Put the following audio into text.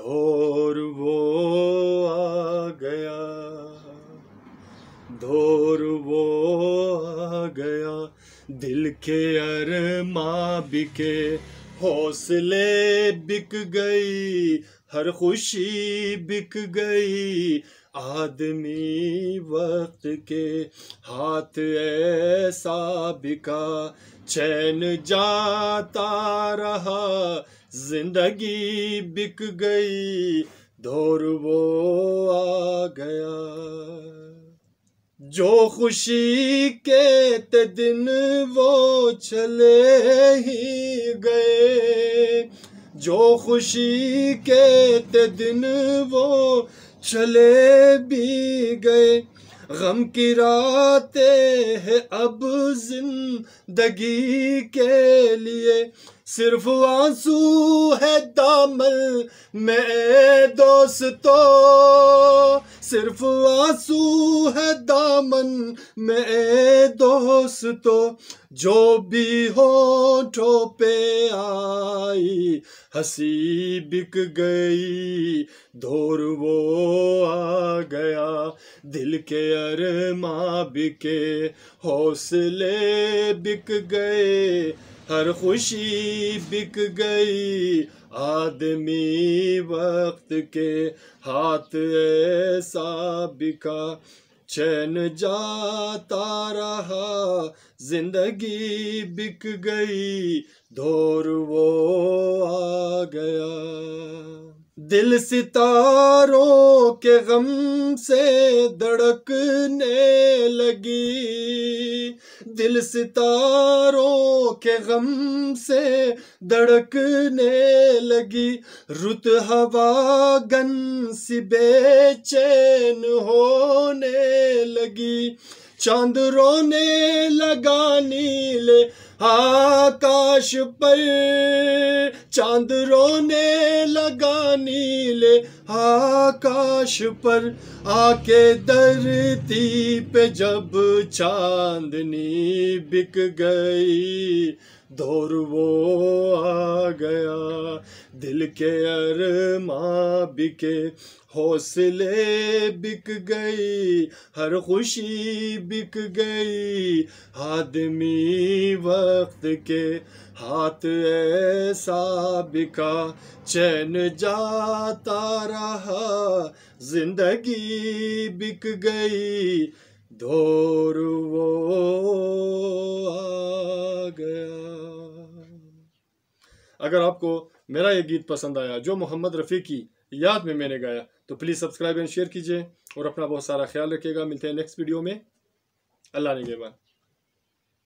धोर वो आ गया, धोर वो आ गया, दिल के अरमां बिके, हौसले बिक गई, हर खुशी बिक गई, आदमी वक्त के हाथ ऐसा बिका, चैन जाता रहा, जिंदगी बिक गई, धोर वो आ गया। जो खुशी के ते दिन वो चले ही गए, जो खुशी के ते दिन वो चले भी गए, गम की रातें हैं अब जिंदगी के लिए, सिर्फ आंसू है दामन में दोस्तों, सिर्फ आंसू है दामन में दोस्तों, जो भी होठों पे आई हंसी बिक गई, धोर वो आ गया, दिल के अरमां बिके, हौसले बिक गए, हर खुशी बिक गई, आदमी वक्त के हाथ ऐसा बिका, चैन जाता रहा, जिंदगी बिक गई, धोर वो आ गया। दिल सितारों के गम से धड़कने लगी, दिल सितारों के गम से धड़कने लगी, रुत हवा गन सी बेचैन होने लगी, चांद रोने लगा नीले आकाश पर, चांद रोने लगा नीले आकाश पर, आके धरती पे जब चांदनी बिक गई, धोर वो आ गया, दिल के अरमां बिके, हौसले बिक गई, हर खुशी बिक गई, आदमी वक्त के हाथ ऐसा बिका, चैन जाता रहा, जिंदगी बिक गई, धोर वो आ गया। अगर आपको मेरा ये गीत पसंद आया जो मोहम्मद रफ़ी की याद में मैंने गाया, तो प्लीज़ सब्सक्राइब एंड शेयर कीजिए और अपना बहुत सारा ख्याल रखिएगा। मिलते हैं नेक्स्ट वीडियो में। अल्लाह निगहबान।